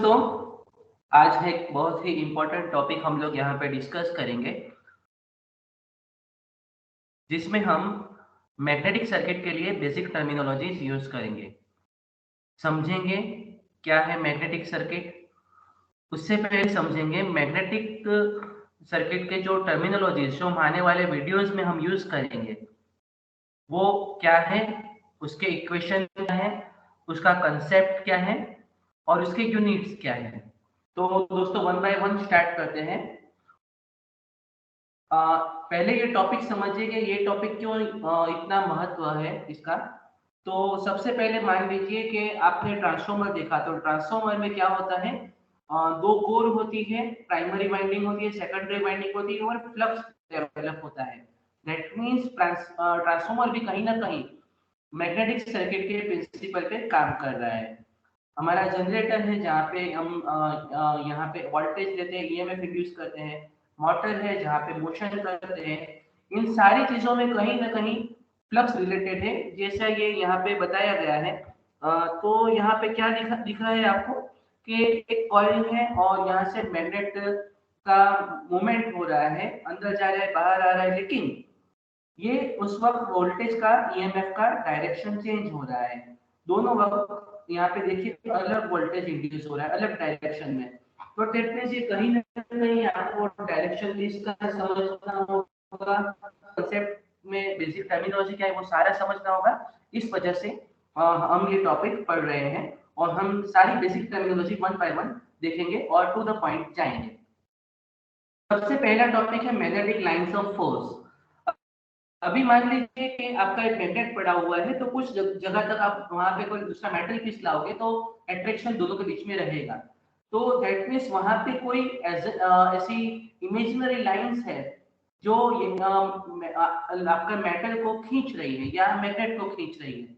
दोस्तों, आज एक बहुत ही इम्पोर्टेंट टॉपिक हम लोग यहाँ पे डिस्कस करेंगे, जिसमें हम मैग्नेटिक सर्किट के लिए बेसिक टर्मिनोलॉजीज यूज करेंगे। समझेंगे क्या है मैग्नेटिक सर्किट। उससे पहले समझेंगे मैग्नेटिक सर्किट के जो टर्मिनोलॉजीज जो हम आने वाले वीडियोस में हम यूज करेंगे वो क्या है, उसके इक्वेशन क्या है, उसका कंसेप्ट क्या है और उसके यूनिट्स क्या है। तो दोस्तों वन बाय वन स्टार्ट करते हैं। पहले ये टॉपिक समझिए कि ये टॉपिक क्यों इतना महत्व है इसका। तो सबसे पहले मान लीजिए कि आपने ट्रांसफॉर्मर देखा, तो ट्रांसफॉर्मर में क्या होता है, दो कोर होती है, प्राइमरी वाइंडिंग होती है, सेकेंडरी वाइंडिंग होती है और फ्लक्स डेवलप होता है। दैट मीन्स ट्रांसफॉर्मर भी कहीं ना कहीं मैग्नेटिक सर्किट के प्रिंसिपल पे काम कर रहा है। हमारा जनरेटर है जहाँ पे हम यहाँ पे वोल्टेज देते हैं, ईएमएफ इंड्यूस करते हैं। मोटर है जहाँ पे मोशन करते हैं। इन सारी चीजों में कहीं ना कहीं फ्लक्स रिलेटेड है, जैसा ये यहाँ पे बताया गया है। तो यहाँ पे क्या दिख रहा है आपको कि एक कॉइल है और यहाँ से मैग्नेट का मूवमेंट हो रहा है, अंदर जा रहा है बाहर आ रहा है, लेकिन ये उस वक्त वोल्टेज का ईएमएफ का डायरेक्शन चेंज हो रहा है। दोनों वक्त यहाँ पे देखिए अलग वोल्टेज इंड्यूस हो रहा है अलग डायरेक्शन में। तो दैट मींस ये कहीं ना कहीं आपको डायरेक्शन इसका समझना होगा, कंसेप्ट में बेसिक टर्मिनोलॉजी क्या है वो सारा समझना होगा। इस वजह से हम ये टॉपिक पढ़ रहे हैं और हम सारी basic terminology one by one देखेंगे और टू द पॉइंट जाएंगे। सबसे पहला टॉपिक है मैग्नेटिक लाइंस ऑफ फोर्स। अभी मान लीजिए कि आपका एक मैग्नेट पड़ा हुआ है, तो कुछ जगह तक आप वहां पे कोई दूसरा मेटल पीस लाओगे तो अट्रैक्शन दोनों के बीच में रहेगा। तो दैट मीन्स वहां पे कोई ऐसी इमेजिनरी लाइंस है जो ये आपका मेटल को खींच रही है या मैग्नेट को खींच रही है।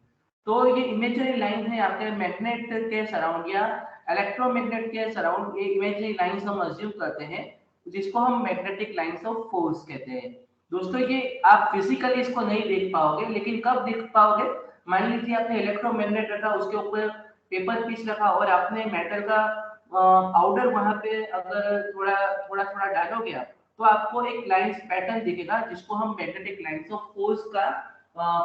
तो ये इमेजिनरी लाइन है आपके मैग्नेट के सराउंड या इलेक्ट्रोमैग्नेट के सराउंड। ये इमेजिनरी लाइंस हम अज्यूम करते हैं, जिसको हम मैग्नेटिक लाइंस ऑफ फोर्स कहते हैं। दोस्तों ये आप फिजिकली इसको नहीं देख पाओगे, लेकिन कब देख पाओगे, मान लीजिए आपने इलेक्ट्रोमैग्नेट रखा, उसके ऊपर पेपर पीस रखा और आपने मेटल का पाउडर वहां पे अगर थोड़ा थोड़ा थोड़ा डालोगे आप, तो आपको एक लाइंस पैटर्न दिखेगा जिसको हम मैग्नेटिक लाइंस ऑफ फोर्स का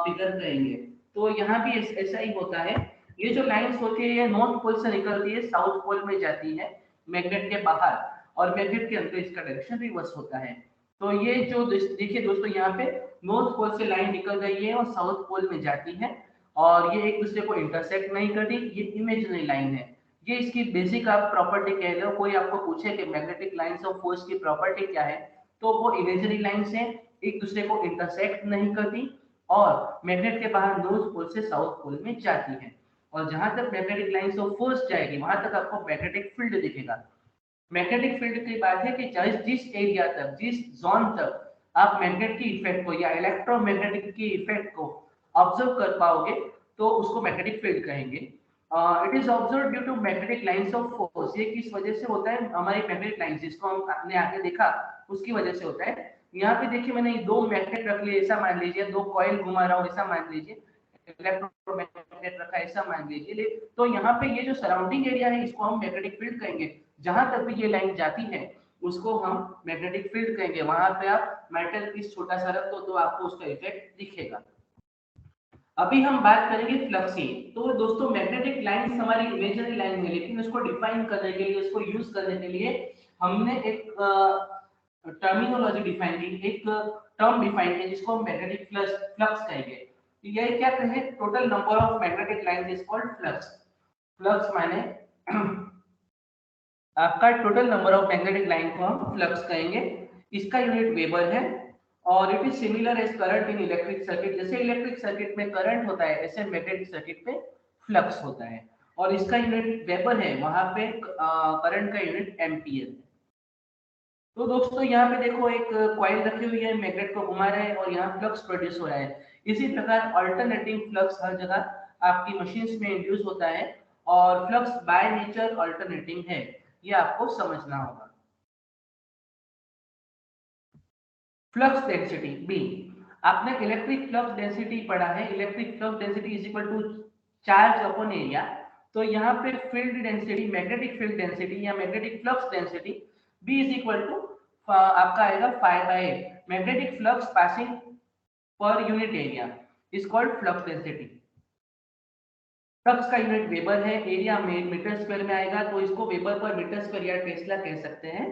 फिगर कहेंगे। तो यहाँ भी ऐसा ही होता है। ये जो लाइंस होती है ये नॉर्थ पोल से निकलती है, साउथ पोल में जाती है मैग्नेट के बाहर, और मैग्नेट के अंदर इसका डायरेक्शन रिवर्स होता है। तो ये जो देखिए दोस्तों, यहाँ पे नॉर्थ पोल से लाइन निकल रही है और साउथ पोल में जाती है और ये एक दूसरे को इंटरसेक्ट नहीं करती, ये इमेजिनरी लाइन है। ये इसकी बेसिक आप प्रॉपर्टी कह लो। कोई आपको पूछे कि मैग्नेटिक लाइंस ऑफ फोर्स की प्रॉपर्टी क्या है, तो वो इमेजिनरी लाइंस है, एक दूसरे को इंटरसेक्ट नहीं करती और मैग्नेट के बाहर नॉर्थ पोल से साउथ पोल में जाती है। और जहां तक मैग्नेटिक लाइंस ऑफ फोर्स जाएगी वहां तक आपको मैग्नेटिक फील्ड दिखेगा। मैग्नेटिक फील्ड की बात है कि जिस एरिया तक, जिस जोन तक आप मैग्नेट की इफेक्ट को या इलेक्ट्रोमैग्नेटिक की इफेक्ट को ऑब्जर्व कर पाओगे, तो उसको मैग्नेटिक फील्ड कहेंगे। It is observe due to magnetic lines of force. ये किस वजह से होता है, हमारी मैग्नेटिक लाइंस जिसको हमने आगे देखा उसकी वजह से होता है। यहाँ पे देखिए मैंने दो मैग्नेट रख लिए, ऐसा मान लीजिए, दो कॉइल घुमा रहा हूँ ऐसा मान लीजिए, इलेक्ट्रोमैग्नेट रखा है ऐसा मान लीजिए। तो यहाँ पे ये जो सराउंडिंग एरिया है इसको हम मैग्नेटिक फील्ड कहेंगे। जहां तक भी ये लाइन जाती है उसको हम मैग्नेटिक फील्ड कहेंगे। वहां पे आप मेटल पीस छोटा सा रख दो तो आपको उसका इफेक्ट दिखेगा। अभी हम बात करेंगे फ्लक्स की। तो दोस्तों मैग्नेटिक लाइंस हमारी इमेजिनरी लाइन है, लेकिन उसको डिफाइन करने के लिए, उसको यूज करने के लिए हमने एक टर्मिनोलॉजी डिफाइन की, एक टर्म डिफाइन की जिसको हम मैग्नेटिक फ्लक्स कहेंगे। ये क्या कहे, total number of magnetic lines is called flux. Flux माने आपका total number of magnetic line को हम फ्लक्स कहेंगे। इसका यूनिट वेबर है और it is similar as current in electric circuit. जैसे इलेक्ट्रिक सर्किट में करंट होता है ऐसे मैग्नेटिक सर्किट में फ्लक्स होता है और इसका यूनिट वेबर है, वहां पे करंट का यूनिट एम्पियर है। तो दोस्तों यहाँ पे देखो एक कॉइल रखी हुई है, मैग्नेट को घुमा रहे हैं और यहाँ फ्लक्स प्रोड्यूस हो रहा है। इसी प्रकार अल्टरनेटिंग फ्लक्स हर जगह आपकी मशीन्स में इंड्यूस होता है और फ्लक्स बाय नेचर अल्टरनेटिंग है, ये आपको समझना होगा। फ्लक्स डेंसिटी बी, आपने इलेक्ट्रिक फ्लक्स डेंसिटी पढ़ा है। Electric flux density is equal to charge upon area. तो यहाँ पे field density, magnetic field density या magnetic flux density B is equal to आपका आएगा 5/8 magnetic flux passing per unit area is called flux density. Flux का unit weber है, area में meter square में आएगा, तो इसको वेबर पर मीटर स्क्वायर या टेस्ला कह सकते हैं।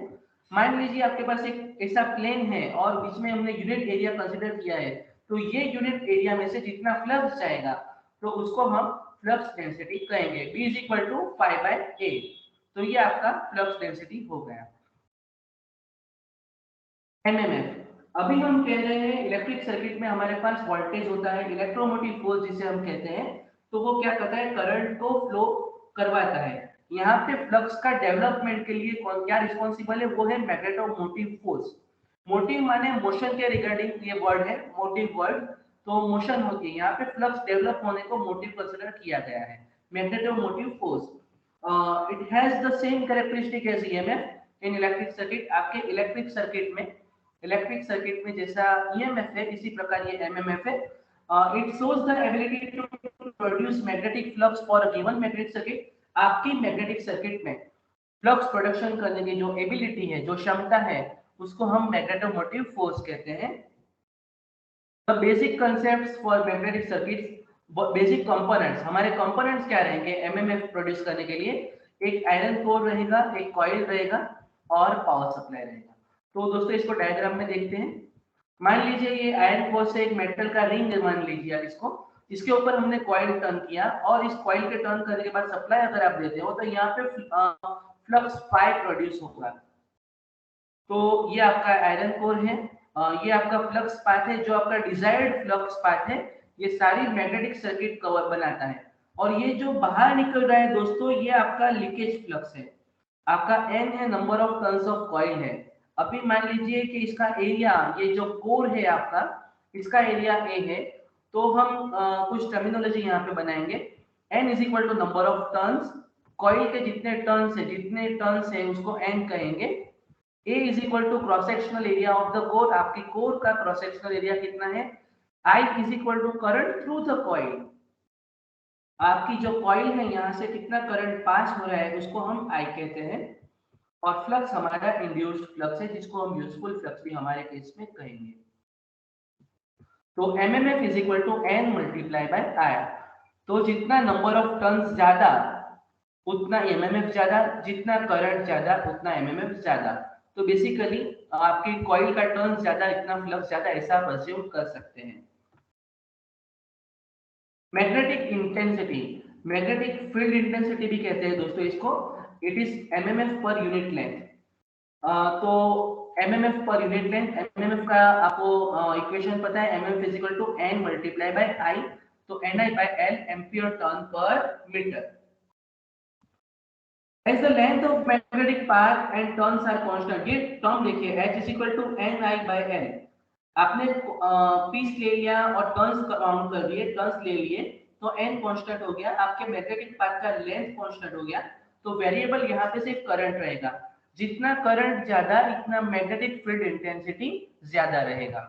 मान लीजिए आपके पास एक ऐसा प्लेन है और बीच में हमने यूनिट एरिया कंसीडर किया है, तो ये यूनिट एरिया में से जितना फ्लक्स जाएगा तो उसको हम फ्लक्स डेंसिटी कहेंगे। B is equal to 5/8। तो ये आपका फ्लक्स डेंसिटी हो गया। एमएमएफ, अभी हम कह रहे हैं इलेक्ट्रिक सर्किट में हमारे पास वोल्टेज होता है, इलेक्ट्रोमोटिव फोर्स जिसे हम कहते हैं, तो वो क्या करता है, करंट को फ्लो करवाता है। यहाँ पे फ्लक्स का डेवलपमेंट के लिए कौन क्या रिस्पॉन्सिबल है, वो है मैग्नेटोमोटिव फोर्स। मोटिव माने मोशन के रिगार्डिंग ये वर्ड है, मोटिव वर्ड, तो मोशन होती है, यहाँ पे फ्लक्स डेवलप होने को मोटिव कंसीडर किया गया है, magnetomotive force. It has the same characteristic as EMF in electric circuit. आपके इलेक्ट्रिक सर्किट में जैसा ईएमएफ है इसी प्रकार ये एमएमएफ है। It shows the ability to produce magnetic flux for a given magnetic circuit. आपकी मैग्नेटिक सर्किट में फ्लक्स प्रोडक्शन करने की जो एबिलिटी है, जो क्षमता है, उसको हम मैग्नेटोमोटिव फोर्स कहते हैं। The basic concepts for magnetic circuits, basic components, हमारे कंपोनेंट्स क्या रहेंगे एमएमएफ प्रोड्यूस करने के लिए, एक आयरन कोर रहेगा, एक कॉइल रहेगा और पावर सप्लाई रहेगा। तो दोस्तों इसको डायग्राम में देखते हैं। मान लीजिए ये आयरन कोर से एक मेटल का रिंग मान लीजिए आप इसको, इसके ऊपर हमने कॉइल टर्न किया और इस कॉइल के टर्न करने के बाद सप्लाई अगर आप देते हो तो यहाँ पे फ्लक्स फाई प्रोड्यूस होगा। तो ये आपका आयरन कोर है, ये आपका फ्लक्स पाथ है, जो आपका डिजायर्ड फ्लक्स पाथ है, ये सारी मैग्नेटिक सर्किट कवर बनाता है। और ये जो बाहर निकल रहा है दोस्तों, ये आपका लीकेज फ्लक्स है। आपका N है, number of turns of coil है। अभी मान लीजिए कि इसका एरिया, ये जो कोर है आपका, इसका एरिया A है, तो हम कुछ टर्मिनोलॉजी यहाँ पे बनाएंगे। N is equal to number of turns, coil के जितने टर्न्स है उसको N कहेंगे। A is equal to cross sectional area of the core, आपकी कोर का क्रॉस सेक्शनल एरिया कितना है। I is equal to current through the coil, आपकी जो कॉइल है यहाँ से कितना करंट पास हो रहा है उसको हम I कहते हैं। और फ्लक्स हमारा इंड्यूस्ड फ्लक्स है, जिसको हम यूजफुल फ्लक्स भी हमारे केस में कहेंगे। तो MMF is equal to N multiply by I। तो जितना नंबर ऑफ टर्न्स ज्यादा उतना एमएमएफ ज्यादा, जितना करंट ज्यादा उतना एमएमएफ ज्यादा। तो बेसिकली आपकी कॉइल का टर्न ज्यादा, इतना फ्लक्स ज्यादा, ऐसा आप अज्यूम कर सकते हैं। Magnetic intensity, magnetic field intensity भी कहते हैं दोस्तों इसको। It is MMF per unit length. तो MMF per unit length, MMF का आपको इक्वेशन पता है, MMF is equal to N multiply by I। तो Ni by L ampere turn per meter. As the length of magnetic path and turns are constant, ये term देखिए H is equal to Ni by L। आपने piece ले लिया और turns count कर दिए, turns ले लिए, तो N कांस्टेंट हो गया, आपके मैग्नेटिक पाथ का लेंथ कांस्टेंट हो गया। तो वेरिएबल यहाँ पे सिर्फ करंट रहेगा, जितना करंट ज्यादा इतना मैग्नेटिक फील्ड इंटेंसिटी ज्यादा रहेगा।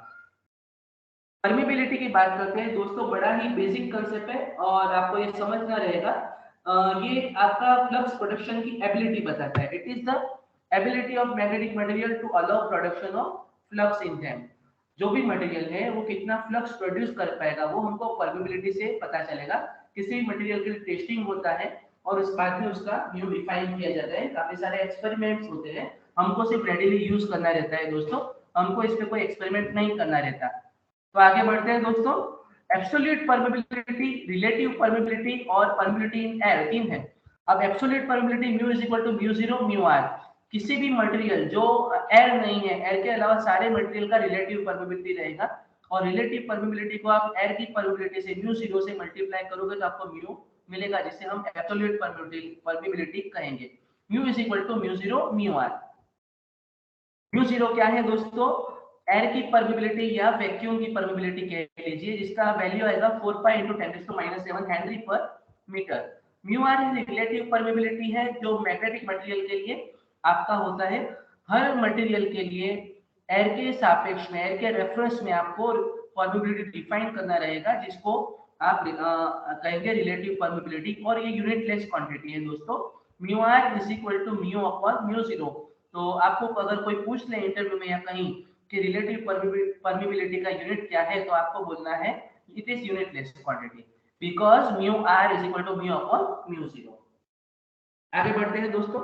परमिबिलिटी की बात करते हैं दोस्तों, बड़ा ही बेसिक कांसेप्ट है और आपको ये समझना रहेगा। ये आपका फ्लक्स प्रोडक्शन की एबिलिटी बताता है। It is the ability of magnetic material to allow production of flux in them. जो भी मटेरियल है वो कितना फ्लक्स प्रोड्यूस कर पाएगा वो हमको परमिबिलिटी से पता चलेगा। किसी भी मटेरियल की टेस्टिंग होता है और उस बाद में उसका म्यू डिफाइन किया जाता है, काफी सारे एक्सपेरिमेंट्स होते हैं, हमको सिर्फ रेडीली यूज करना रहता है दोस्तों, हमको इस पे कोई एक्सपेरिमेंट नहीं करना रहता। तो आगे बढ़ते हैं दोस्तों। एब्सोल्यूट परमिबिलिटी, रिलेटिव परमिबिलिटी और परमिबिलिटी इन एयर तीन है। अब absolute permeability mu is equal to mu zero mu R. किसी भी मटेरियल जो एयर नहीं है, एयर के अलावा सारे मटेरियल का रिलेटिव परमिबिलिटी रहेगा, और रिलेटिव परमिबिलिटी को आप एयर की परमिबिलिटी से म्यू जीरो से मल्टीप्लाई करोगे तो आपको म्यू मिलेगा, जिसे हम एब्सोल्यूट परमिबिलिटी कहेंगे। Mu is equal to mu zero mu R. Mu zero क्या है दोस्तों, एयर की परमिबिलिटी या वैक्यूम की परमिबिलिटी कह लीजिए, जिसका वैल्यू आएगा 4 pi × 10⁻⁷ henry per metre. Mu R relative permeability है, जो मैग्नेटिक मटेरियल के लिए आपका होता है। हर मटेरियल के लिए एयर के सापेक्ष में, एयर के रेफरेंस में आपको परमिबिलिटी डिफाइन करना रहेगा, जिसको आप कहेंगे रिलेटिव परमिबिलिटी, और ये यूनिटलेस क्वांटिटी है दोस्तों। Mu R is equal to mu upon mu zero. तो आपको अगर कोई पूछ ले इंटरव्यू में या कहीं कि रिलेटिव परमिबिलिटी का यूनिट क्या है, तो आपको बोलना है it is unitless quantity because mu R is equal to mu upon mu zero. आगे बढ़ते हैं दोस्तों।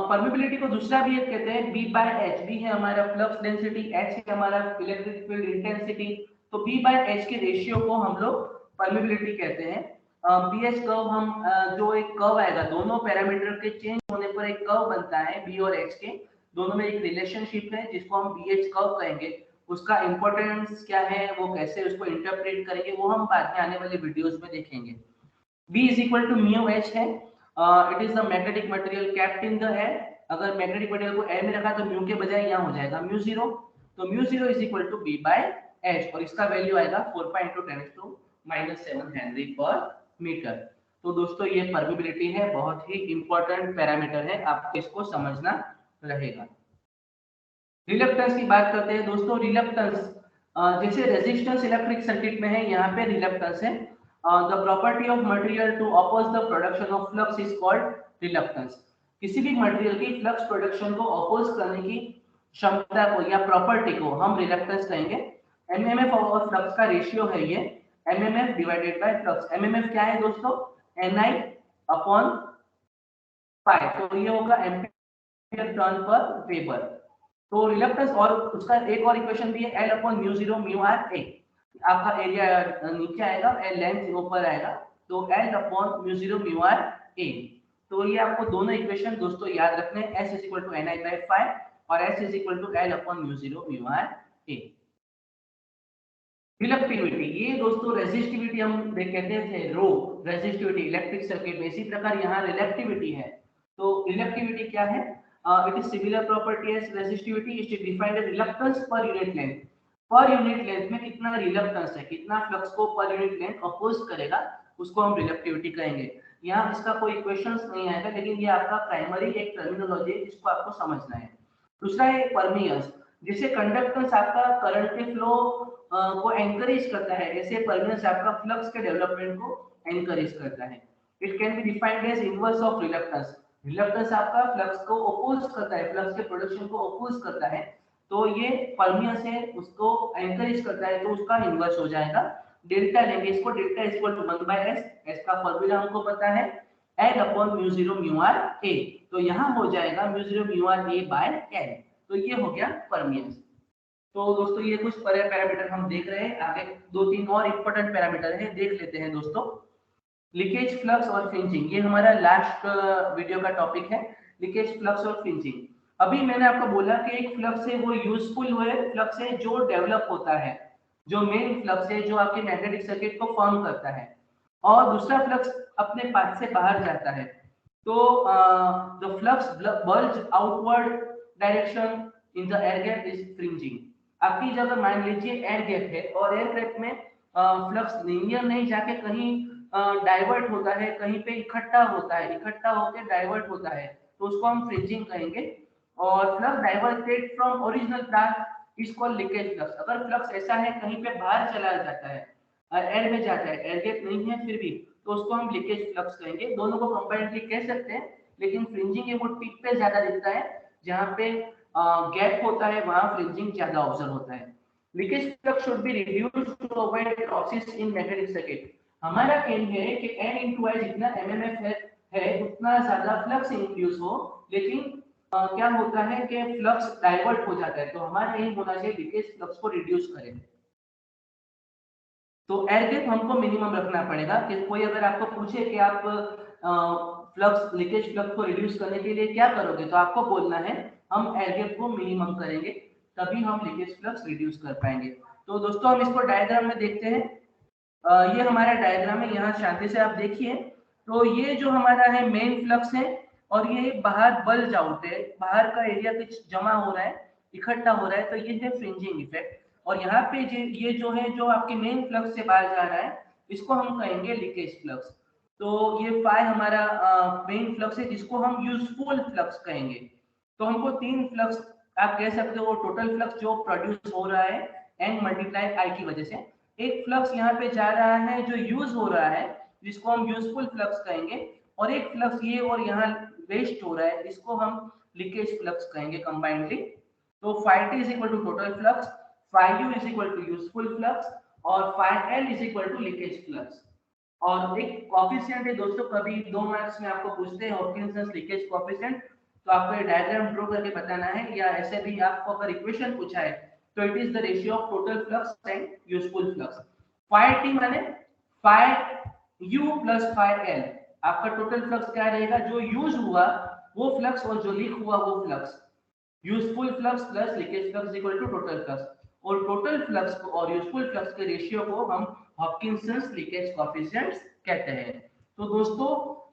परमिबिलिटी को दूसरा भी एक कहते हैं बी बाय एच। बी है हमारा फ्लक्स डेंसिटी, एच है हमारा इलेक्ट्रिक फील्ड इंटेंसिटी। तो बी बाय एच के रेशियो को हम लोग परमिबिलिटी कहते हैं। बीएच कर्व हम जो एक कर्व आएगा, दोनों पैरामीटर के चेंज होने पर एक कर्व बनता है बी और एच के, दोनों में एक रिलेशनशिप है जिसको हम बीएच कर्व कहेंगे। उसका इंपॉर्टेंस क्या है, वो कैसे उसको इंटरप्रेट करेंगे, वो हम बाद में आने वाले वीडियोस में देखेंगे। B is equal to mu H है। It is the magnetic material kept in the air. अगर मैग्नेटिक मटेरियल को एयर में रखा तो म्यू के बजाय यहाँ हो जाएगा म्यू जीरो। तो mu zero is equal to B by H, और इसका वैल्यू आएगा 4.10⁻⁻⁻⁷ हेनरी पर मीटर। तो दोस्तों ये परमिबिलिटी है, बहुत ही इंपॉर्टेंट पैरामीटर है, आपको इसको समझना रहेगा। रिलक्टेंस की बात करते हैं दोस्तों। रिलक्टेंस जैसे रेजिस्टेंस इलेक्ट्रिक सर्किट में है, यहाँ पे रिलक्टेंस है। The property of material to oppose the production of flux is called reluctance। किसी भी मटेरियल की फ्लक्स प्रोडक्शन को अपोज करने की क्षमता को या प्रॉपर्टी को हम रिलक्टेंस कहेंगे। एमएमएफ और फ्लक्स का रेशियो है ये, MMF divided by flux. MMF क्या है दोस्तों, Ni अपॉन पाई, तो ये होगा एम्पीयर टर्न पर वेबर। तो रिलक्टेंस, और उसका एक और इक्वेशन भी है, L upon mu zero mu R A. आपका एरिया नीचे आएगा, लेंथ ऊपर आएगा, तो L upon mu zero mu R A. तो ये आपको दोनों इक्वेशन दोस्तों याद रखने हैं, S is equal to Ni by 5 और S is equal to L upon mu zero mu R A. Reluctivity, ये दोस्तों रेजिस्टिविटी हम कहते थे रो, रेजिस्टिविटी इलेक्ट्रिक सर्किट में, इसी प्रकार यहाँ रिलक्टिविटी है। तो रिलक्टिविटी क्या है, it is similar property as resistivity, it is defined as reluctance per unit length. Per unit length में कितना रिलक्टेंस है, कितना फ्लक्स को पर यूनिट लेंथ अपोज करेगा, उसको हम रिलक्टिविटी कहेंगे। यहाँ इसका कोई क्वेश्चंस नहीं आएगा, लेकिन ये आपका प्राइमरी एक टर्मिनोलॉजी है जिसको आपको समझना है। दूसरा है परमियंस, जिसे कंडक्टेंस आपका करंट के फ्लो को एनकरेज करता है, ऐसे परमियंस आपका फ्लक्स के डेवलपमेंट को एनकरेज करता है। It can be defined as inverse of reluctance. Reluctance आपका फ्लक्स को अपोज करता है, फ्लक्स के प्रोडक्शन को अपोज करता है, तो ये परमियंस है उसको एनकरेज करता है, तो उसका इनवर्स हो जाएगा। डेल्टा लेंगे इसको, delta is equal to 1 by s। s का फार्मूला हमको पता है L upon mu zero mu R A, तो यहाँ हो जाएगा mu zero mu R A by L। तो ये हो गया परमियंस। तो दोस्तों ये कुछ पैरामीटर हम देख रहे हैं, आगे दो तीन और इंपॉर्टेंट पैरामीटर है, देख लेते हैं दोस्तों। लीकेज, फ्लक्स और फ्रिंजिंग, ये हमारा लास्ट वीडियो का टॉपिक है, लीकेज, फ्लक्स और फ्रिंजिंग। अभी मैंने आपको बोला कि एक फ्लक्स है वो यूजफुल फ्लक्स है जो डेवलप होता है, जो मेन फ्लक्स है जो आपके मैग्नेटिक सर्किट को फॉर्म करता है, और दूसरा फ्लक्स अपने पाथ से बाहर जाता है। तो the flux bulge outward direction in the air gap is fringing. आपकी जगह मान लीजिए एयर गैप है, और एयर गैप में फ्लक्स लीनियर नहीं जाके कहीं डाइवर्ट होता है, कहीं पे इकट्ठा होता है, इकट्ठा होकर डाइवर्ट होता है, तो उसको हम फ्रिंजिंग कहेंगे। और flux diverted from original path is called leakage flux. अगर फ्लक्स ऐसा है कहीं पे बाहर चला जाता है, एयर में जाता है, एयर गैप नहीं है फिर भी, तो उसको हम लीकेज फ्लक्स कहेंगे। दोनों को कंबाइंडली कह सकते हैं, लेकिन फ्रिंजिंग है वो टिप पे ज्यादा दिखता है, जहाँ पे गैप होता है वहां फ्रिंजिंग ज्यादा ऑब्जर्व होता है। Leakage flux should be reduced to avoid losses in magnetic circuit. हमारा एम है कि n into I जितना एमएमएफ है उतना ज्यादा फ्लक्स इंड्यूस हो, लेकिन क्या होता है कि फ्लक्स डाइवर्ट हो जाता है, तो हमारा एम होना चाहिए लीकेज फ्लक्स को रिड्यूस करें। तो एयर गैप हमको मिनिमम रखना पड़ेगा। कि कोई अगर आपको पूछे कि आप फ्लक्स, लीकेज फ्लक्स को रिड्यूस करने के लिए क्या करोगे, तो आपको बोलना है हम एयर गैप को मिनिमम करेंगे, तभी हम लीकेज फ्लक्स रिड्यूस कर पाएंगे। तो दोस्तों हम इसको डायग्राम में देखते हैं। ये हमारा डायग्राम है, यहाँ शांति से आप देखिए। तो ये जो हमारा है मेन फ्लक्स है, और ये बाहर बल्ज आउट है, बाहर का एरिया कुछ जमा हो रहा है, इकट्ठा हो रहा है, तो ये है फ्रिंजिंग इफेक्ट। और यहाँ पे ये जो है जो आपके मेन फ्लक्स से बाहर जा रहा है, इसको हम कहेंगे लीकेज फ्लक्स। तो ये फाई हमारा मेन फ्लक्स है जिसको हम यूजफुल फ्लक्स कहेंगे। तो हमको तीन फ्लक्स आप कह सकते हो टोटल फ्लक्स जो प्रोड्यूस हो रहा है n मल्टीप्लाई I की वजह से, एक फ्लक्स यहाँ पे जा रहा है जो यूज हो रहा है, जिसको हम यूजफुल फ्लक्स कहेंगे, और एक फ्लक्स ये और यहाँ वेस्ट हो रहा है, इसको हम लीकेज फ्लक्स कहेंगे कंबाइंडली। तो phi t is equal to total flux, phi u is equal to useful flux, और phi l is equal to leakage flux. और एक कोएफिशिएंट है दोस्तों, कभी 2 मार्क्स में आपको पूछते हैं हॉकिंसन लीकेज कोएफिशिएंट, तो आपको ये डायग्राम ड्रॉ करके बताना है, या ऐसे भी आपको अगर इक्वेशन पूछा है तो it is the ratio of total flux and useful flux. phi t माने phi u plus phi l, आपका टोटल फ्लक्स क्या रहेगा, जो यूज हुआ वो फ्लक्स और जो लीक हुआ वो flux. Useful flux plus leakage flux equal to total flux, और टोटल फ्लक्स को और यूजफुल फ्लक्स के रेशियो को हम हॉकिंसंस लीकेज कोएफिशिएंट्स कहते हैं। तो दोस्तों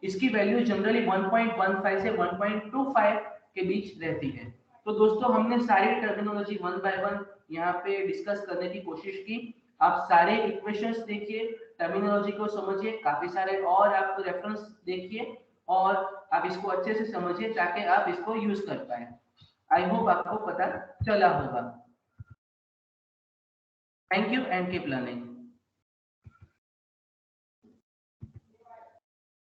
इसकी वैल्यू जनरली 1.15 से 1.25 के बीच रहती है। तो दोस्तों हमने सारी टर्मिनोलॉजी वन बाय वन यहाँ पे डिस्कस करने की कोशिश की। आप सारे इक्वेशंस देखिए, टर्मिनोलॉजी को समझिए, काफी सारे और आप रेफरेंस देखिए, और आप इसको अच्छे से समझिए ताकि आप इसको यूज कर पाए। आई होप आपको पता चला होगा। Thank you and keep learning.